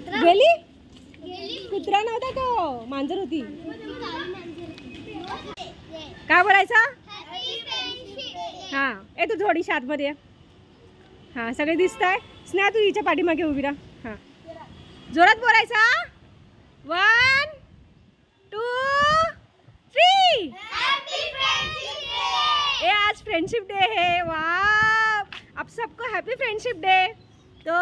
गेली? कुत्रा नव्हता तो, मांजर होती. काय बोलायचं? हा, ए तू थोडीशी आतमध्ये. हा, सगळे दिसत आहे. स्नेहा तू हिच्या पाठीमागे उभी राहा. हा, जोरात बोलायचा. 1 2 3. ये आज फ्रेंडशिप डे है. वाह, आप सबको हैप्पी फ्रेंडशिप डे. तो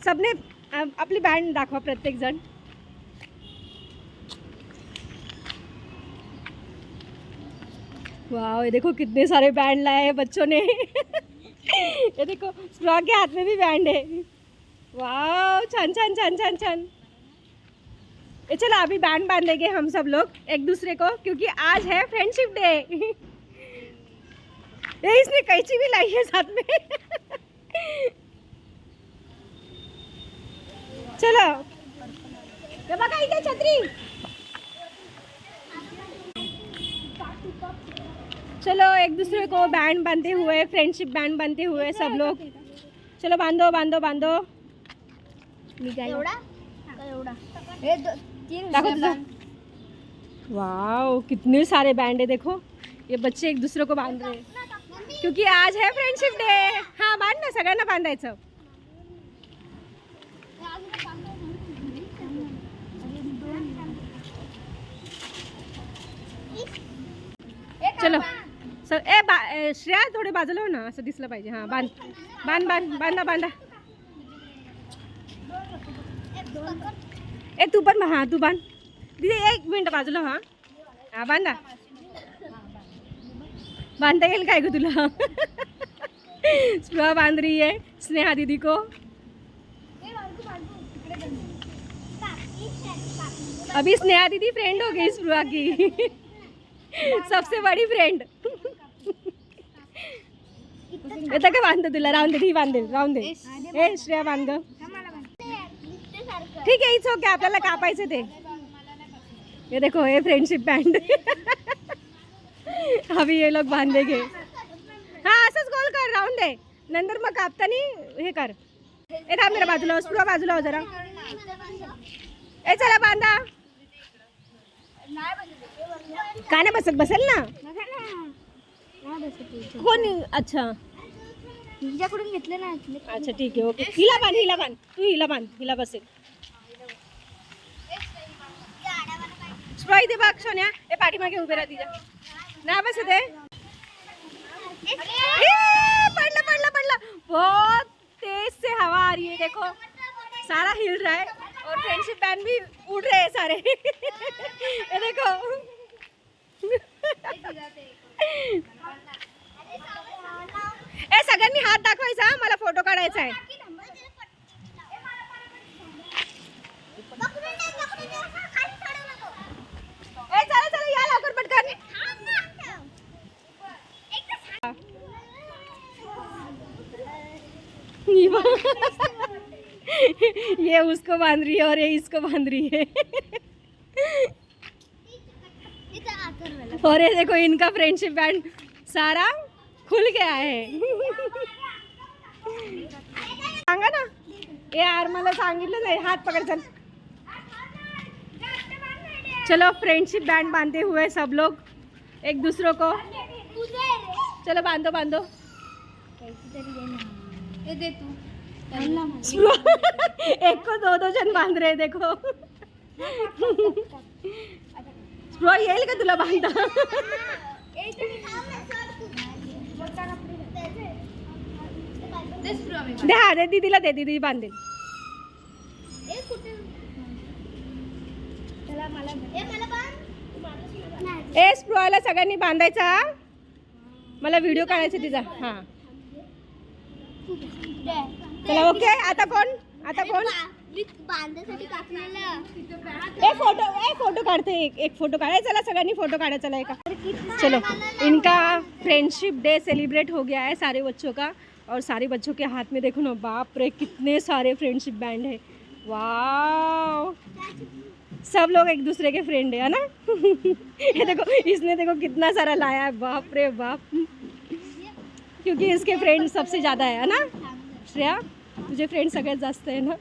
सबने अपनी बँड दाखवा प्रत्येक जण. वाह, ये देखो कितने सारे बैंड लाए हैं बच्चों ने. ये देखो स्ट्रॉ के हाथ में भी बैंड है. वाह, छान छान छान छान छान. ये चलो अभी बैंड बांधेंगे हम सब लोग एक दूसरे को, क्योंकि आज है फ्रेंडशिप डे. ये इसने कैची भी लाई है साथ में. चलो ये बघा इथे छत्री. चलो एक दूसरे को बैंड बांधते हुए, फ्रेंडशिप बैंड बांधते हुए सब लोग. चलो बांधो बांधो बांधो. वाह, कितने सारे बैंड है. देखो ये बच्चे एक दूसरे को बांध रहे हैं क्योंकि आज है फ्रेंडशिप डे. हाँ, बांध ना, सगळ्यांना बांधायचं. चलो श्रेया थोडे बाजूला हो ना, असं दिसलं पाहिजे. हां, बांध बांध बांध बांधा बांधा. ए तू पण. हां, तू बांध दीदी. 1 मिनिट बाजूला. हां हां, बांधा. बांधता येईल काय ग तुला? स्प्रा बांध रही है स्नेहा दीदी को. अभी स्नेहा दीदी फ्रेंड हो गई स्प्रा की. सबसे बड़ी फ्रेंड. येतं का बांधतो तुला? राहून दे, बांधेल. राहून दे. ए श्रेया बांध. ठीक आहे, इट्स ओके. आपल्याला कापायचं ते. ये देखो ये फ्रेंडशिप बैंड. अभी ये लोग बांधेंगे. हाँ, असंच गोल कर, राहून दे. नंतर मग कापतानी हे कर. ए थांब मेरा बाजूला. स्प्रो बाजूला हो जरा. ए चला बांधा. का नाही बसत? बसेल ना. कोण? अच्छा, तुझ्याकडून घेतले ना. अच्छा ठीक आहे, ओके. हिला बांध, हिला बांध. तू हिला बांध, हिला बसेल. स्प्राई दे बघ सोन्या. ए पाठीमागे उभे राहा तिच्या. नाही बसत आहे. पडला पडला पडला. बहुत तेज से हवा आ रही है. देखो सारा हिल रहा है और फ्रेंडशिप बैंड भी उड़ रहे हैं सारे. ये देखो. ए सगळ्यांनी हात दाखवायचा. मला फोटो काढायचा आहे. ए चला चला या लवकर पटकन. ये उसको बांध रही है और ये इसको बांध रही है. और ये देखो इनका फ्रेंडशिप बैंड सारा खुल गया है. सांगा ना. ए यार मला सांगितलं नाही. हात पकड. चल चलो फ्रेंडशिप बैंड बांधते हुए सब लोग एक दूसरों को. चलो बांधो बांधो. दे तू. एक को 2 जन बांध रहे. देखो स्प्रो येईल का तुला बांधता? दे. हा दे दीदीला. दे दीदी बांधेल. ए स्प्रोला सगळ्यांनी बांधायचा. मला व्हिडिओ काढायचा तिचा. हां चला ओके. आता कोण? आता कोण? फोटो काढते. एक फोटो काढाय. चला सगळ्यांनी फोटो काढा. चला एका. चलो इनका फ्रेंडशिप डे सेलिब्रेट हो गया है सारे बच्चों का. और सारे बच्चों के हाथ में देखो ना, बाप रे कितने सारे फ्रेंडशिप बैंड है. वाह, सब लोग एक दूसरे के फ्रेंड है ना. ये देखो इसने देखो कितना सारा लाया है. बाप रे बाप. क्योंकि इसके फ्रेंड सबसे ज़्यादा है ना. श्रेया तुझे फ्रेंड सगळ्यात जास्त आहे ना.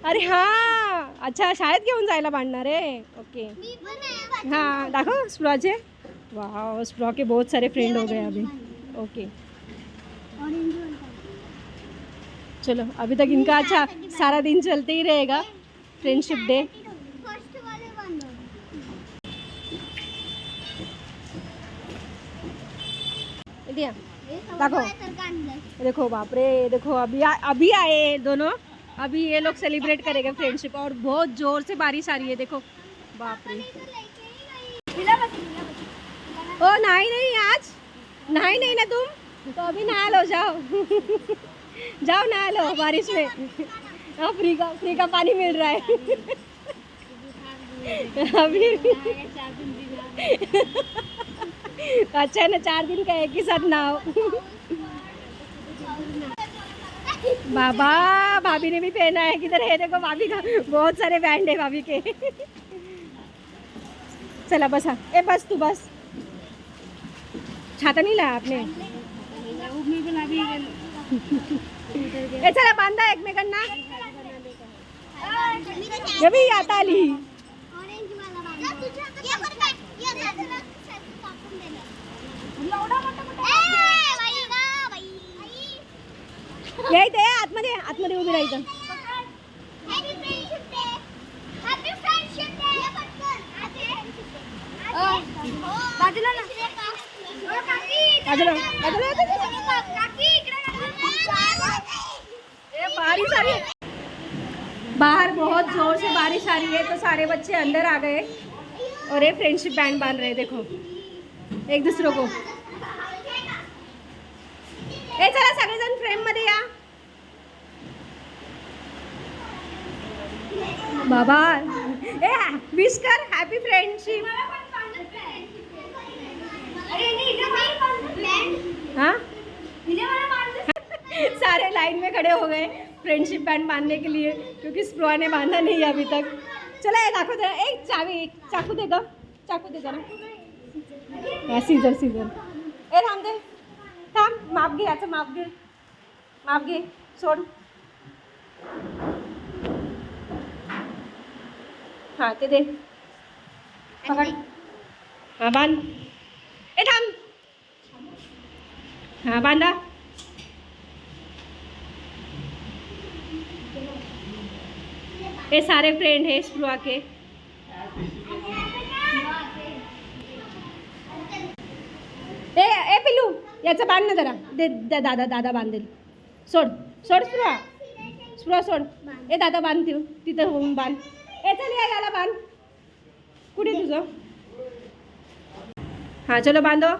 अरे हां, अच्छा शाळेत घेऊन जायला बांधणार आहे. ओके हाँ देखो स्प्रा जे वाह, स्प्रा के बहुत सारे फ्रेंड हो गए अभी. ओके चलो, अभी तक इनका अच्छा सारा दिन चलते ही रहेगा. Friendship day. देखो देखो बाप रे, देखो अभी आए दोनों. अभी ये लोग सेलिब्रेट करेंगे फ्रेंडशिप. और बहुत जोर से बारिश आ रही है, देखो बाप रे. ओ नहीं आज नहीं ना तुम तो अभी नहा लो, जाओ. जाओ नहा लो बारिश में. फ्री का पानी मिल रहा है. अभी अच्छा है ना, 4 दिन का एक ही साथ नहाओ. बाबा भाभी ने भी पहना है. किधर है देखो भाभी का, बहुत सारे बैंड है भाभी के. चला बसा. ए बस तू बस. छाता नहीं लाया आपने? ए चला बांधा एकमेकांना. ये भी आता आली. यायचं आतमध्ये उभी राहायचं. बाजूला बारिश आ रही है. बाहर बहुत जोर से बारिश आ रही है, तो सारे बच्चे अंदर आ गए और ये फ्रेंडशिप बैंड बांध रहे हैं. देखो एक दूसरों को. ए चला सगळेजण फ्रेम मध्ये या. बाबा ए विश कर हॅपी फ्रेंडशिप. हाँ सारे लाइन में खड़े हो गए फ्रेंडशिप बैंड बांधने के लिए, क्योंकि स्प्रोआ ने बांधा नहीं है अभी तक. चला ये दाखव जरा. एक चावी, चाकू दे दो. चाकू दे जरा. सीजर ए थांब दे. थांब, माप घे याचं. माप घे. सोड. हां ते दे. पकड. हां बांध. ए थांब. हां बांधा. ये सारे फ्रेंड है स्प्रुआ के. ए पिल्लू याचं बांध ना जरा. दे दादा बांधेल. सोड स्प्रुआ सोड. ए दादा बांध तिथं होऊन बांध. ए चल याला बांध. कुठे तुझं? हां चलो बांधो.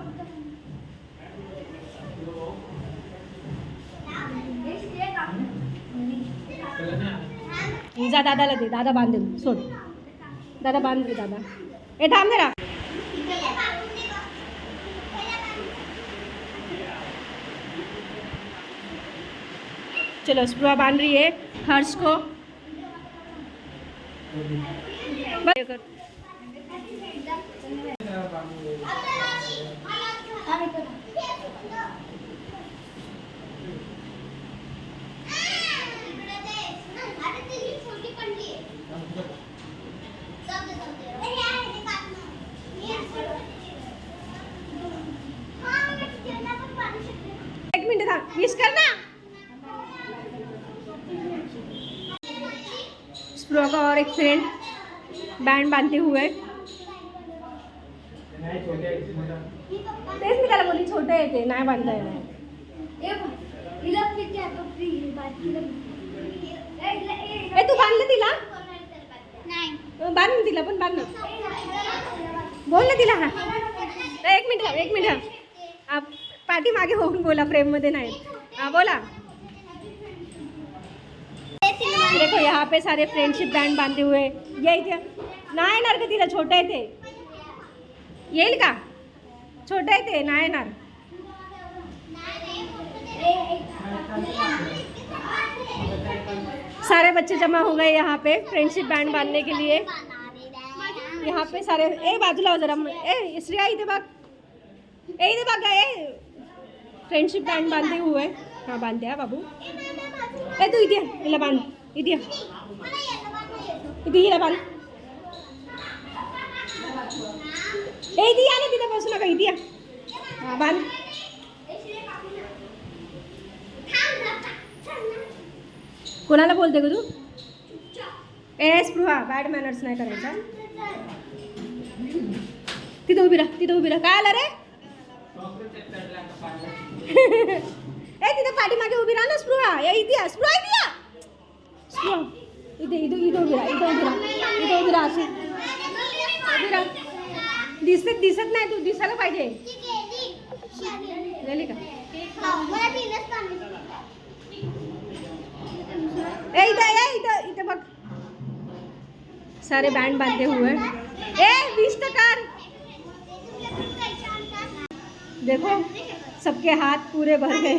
जा दादाला दे. दादा बांधेल. सोड. दादा बांध दे. दादा ए थांब जरा. चलो स्प्रुआ बांध रही है हर्ष को. एक मिनट था. विश कर ना. स्प्रुआ का और एक फ्रेंड बैंड बांधते हुए. तेच मी त्याला बोलली छोटे आहे ते, नाही बांधता येणार. ए तू बांधलं तिला? बांध तिला पण बांध ना. बोल ना तिला. हा एक मिनिट. पाठी मागे होऊन बोला, फ्रेम मध्ये नाही. हाँ बोला. देखो यहाँ पे सारे फ्रेंडशिप बैंड बांधे हुए. ये नाही येणार का तिला? छोटे आहे ते. येईल का? छोटे आहे ते, नाही येणार. सारे बच्चे जमा हो गए यहाँ पे फ्रेंडशिप बैंड बांधने के लिए. यहाँ पे सारे. ए बाजूला हो जरा. ए श्रेया इथे बघ. इथे बघ. ए फ्रेंडशिप बैंड बांधे हुए. हाँ बांधे. हाँ बाबू. ए तू इथे ये, हिला बांध इथे ये. इथे हिला बांध. ए इथे या ना, तिथे बसू नका, इथे या. हा बांध. कोणाला बोलते ग तू? ए स्पृहा, बॅड मॅनर्स नाही करायचा. तिथं उभी राहा, तिथं उभी राहा. काय आलं रे? ए तिथं पाठीमागे उभी राहा ना स्पृहा. या इथे या स्पृहा, इथे या. स्पृहा इथे इथे इथे उभी राहा, इथे उभी राहा, इथे उभी राहा. अशी उभी राहा. दिसत नाही, तू दिसायला पाहिजे. झाली का? ए इथं इथं बघ, सारे बैंड बांधे हुए. ए 20 देखो सबके हाथ पूरे भर गए.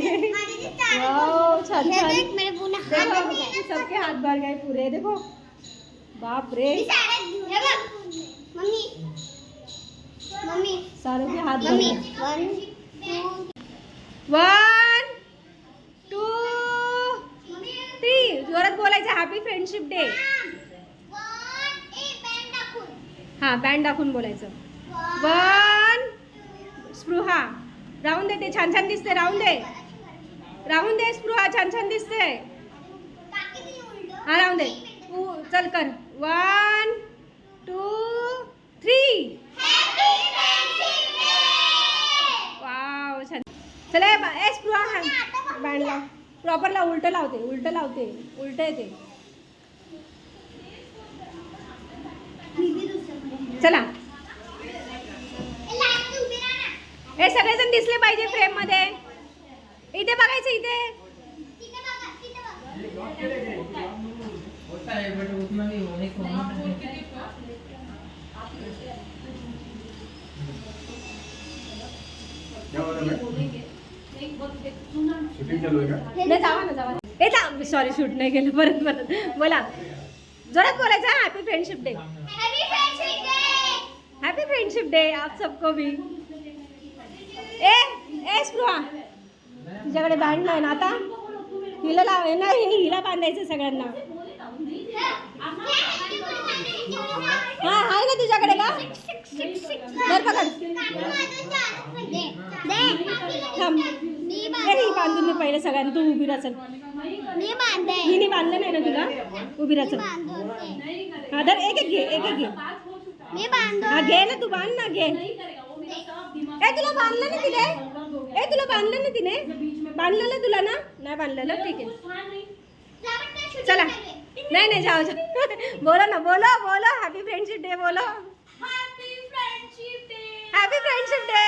वाओ छान छान. देखो सबके हाथ भर गए पूरे. देखो बाप रे, सारों के हाथ भर गए. 1 2 3 जोरात बोलायचं. Happy friendship day. हा बँड दाखवून बोलायचं. 1 स्पृहा राहून दे, ते छान छान दिसते. राहून दे स्पृहा, छान छान दिसते. हा राहून दे. चल कर. 1 2 3. वाव छान. चला ए स्पृहा, हा बँड लाव. प्रॉपर लाव. उलट लावते, उलट येते. चला हे सगळेजण दिसले पाहिजे फ्रेम मध्ये. इथे बघायचं, इथे. जावा. सॉरी शूट नाही केलं. परत बोला. जोरात बोलायचं. Happy friendship day. Happy friendship day आप सबको भी. ए स्पृहा, तुझ्याकडे बँड नाही ना आता? हिला लाव ना, हिला बांधायचं सगळ्यांना. हा आहे ना तुझ्याकडे का? दर पकड. थांब. ही बांधून मी पहिले सगळ्यांना. तू उभी राहा. चल. हिने बांधलं नाही ना तुला? उभी राहा. चल. हा धर. एक घे. हा घे ना, तू बांध ना. घे. ए तुला बांधलं ना तिने? तुला बांधलं ना तिने? बांधलेलं तुला ना? नाही बांधलेलं. ठीक आहे चला. नाही जाओ. बोलो ना, बोलो. हॅपी फ्रेंडशिप डे बोलो. Happy friendship day.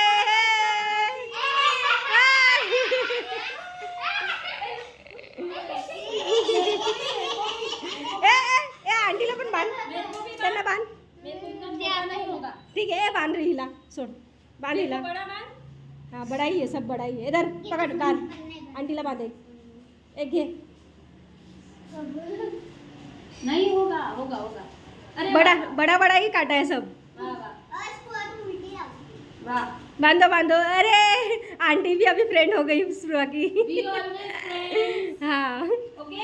ए आंटीला पण बांध. त्यांना बांध. ठीक है बांध रही हिला. सोड. बांध हिला. हाँ बड़ा ही है, सब बड़ा ही है. इधर पकड़. कार आंटीला बांधे. एक घे. नहीं होगा. अरे बड़ा ही काटा है सब. वाह. बांधो. अरे आंटी भी अभी फ्रेंड हो गई स्पृहा की. हाँ okay.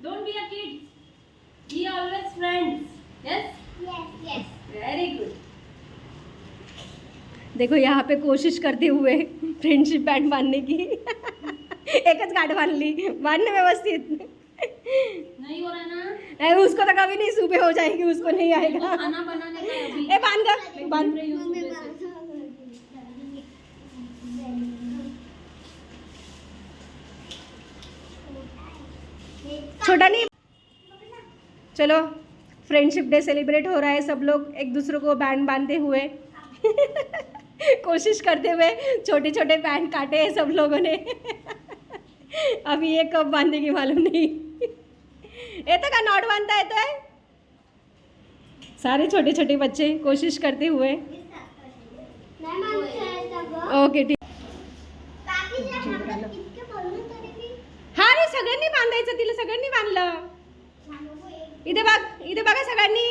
Don't be a kid. Be always friends. Yes. Very good. देखो यहाँ पे कोशिश करते हुए फ्रेंडशिप बैंड बांधने की. एकच गाठ बांधली. बांधने व्यवस्थित. नहीं हो रहा ना? उसको तो कभी नहीं सुबह हो जाएगी, उसको नहीं आएगा. खाना बनाने का अभी. ए बांध. छोटा नहीं. चलो फ्रेंडशिप डे सेलिब्रेट हो रहा है. सब लोग एक दूसरे को बैंड बांधते हुए कोशिश करते हुए छोटे छोटे बैंड काटे हैं सब लोगों ने. अभी ये कब बांधेगी मालूम नहीं. येतं का नॉट बांधता येतं है? सारे छोटे छोटे बच्चे कोशिश करते हुए. ओके ठीक. हा रे सगळ्यांनी बांधायचं. तिला सगळ्यांनी बांधलं. इथे बघा सगळ्यांनी.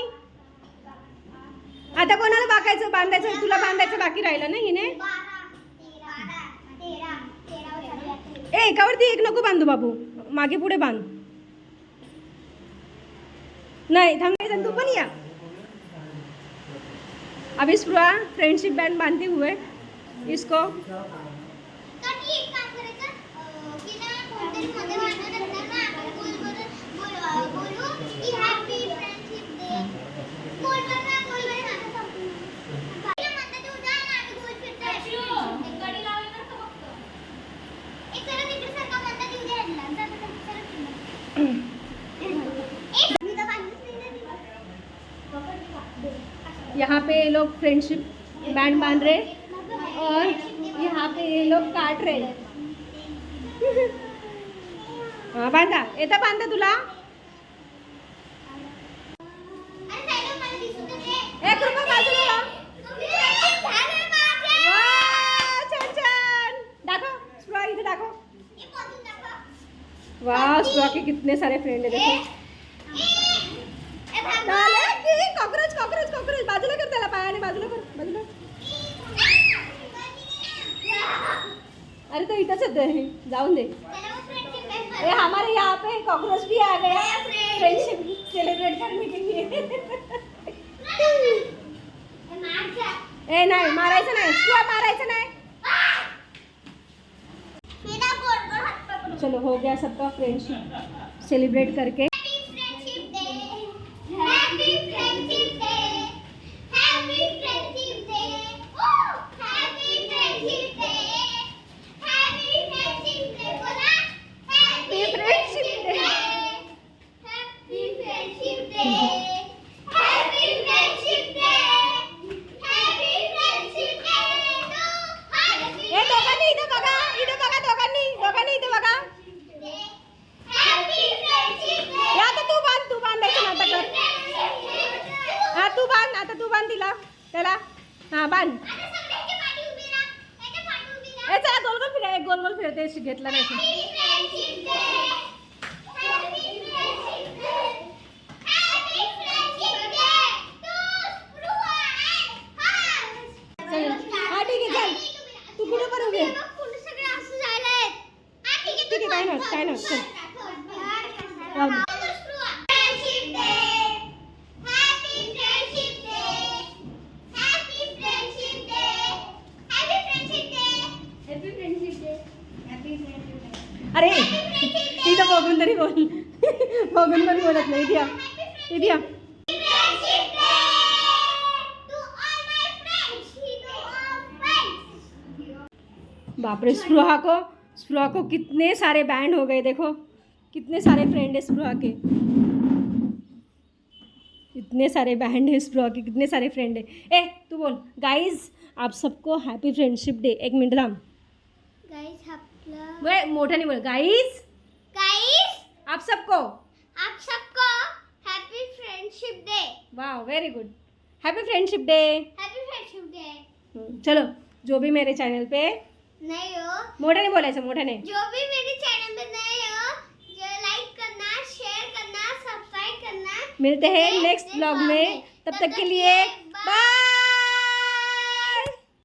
आता कोणाला बांधायचं? तुला बांधायचं बाकी राहिलं ना हिने. एकावरती एक नको बांधू बाबू. मागे पुढे बांध. नाही थांब, तू पण या. अभी स्पृहा फ्रेंडशिप बैंड बांधते हुए इसको यहाँ पे ये लोग फ्रेंडशिप बैंड बांध रहे और यहाँ पे ये लोग काट रहे. हाँ बांधा, येता बांधा तुला. एक रुपया बाजूला लाव. वाह, छान छान. दाखव स्पृहा, इथे दाखव. वाह स्पृहा के कितने सारे फ्रेंड है देखो. Cockroach cockroach cockroach. बाजूला कर त्याला, पायाने बाजूला कर, बाजूला. अरे तो इथंच आहे, जाऊन दे. ये हमारे यहाँ पे कॉकरोच भी आ गया फ्रेंडशिप सेलिब्रेट करने के लिए. ए नाही मारायचं नाही, स्पृहा मारायचं नाही. चलो हो गया सबका फ्रेंडशिप सेलिब्रेट करके. तू बांध तिला त्याला. हा बांध. ए चला गोल गोल फिरा, एक गोल गोल फिरते. घेतला नाही. हा ठीक आहे चल. तू कुठं पण उभे. ठीक आहे काय नव्हतं काय नव्हतं चल. अरे इथं बघून तरी बोल. बघून पण बोलत नाही. इथे या, इथे या. बापरे स्पृहा को कितने सारे बैंड हो गए. देखो कितने सारे फ्रेंड है स्पृहा के. इतने सारे बैंड है स्पृहा के, कितने सारे फ्रेंड है. ए तू बोल. गाइज आप सबको हैप्पी फ्रेंडशिप डे. एक मिनट थांब. वे मोठ्याने बोल. गाइज आप सबको हैप्पी फ्रेंडशिप डे. वाह very good. Happy friendship day. चलो जो भी मेरे चैनल पे नहीं हो, मोठ्याने बोलायचं. मोठ्याने जो भी मेरे चैनल पे नए हो, जो लाइक करना, शेयर करना, सब्सक्राइब करना. मिलते हैं नेक्स्ट ब्लॉग में. तब तक के लिए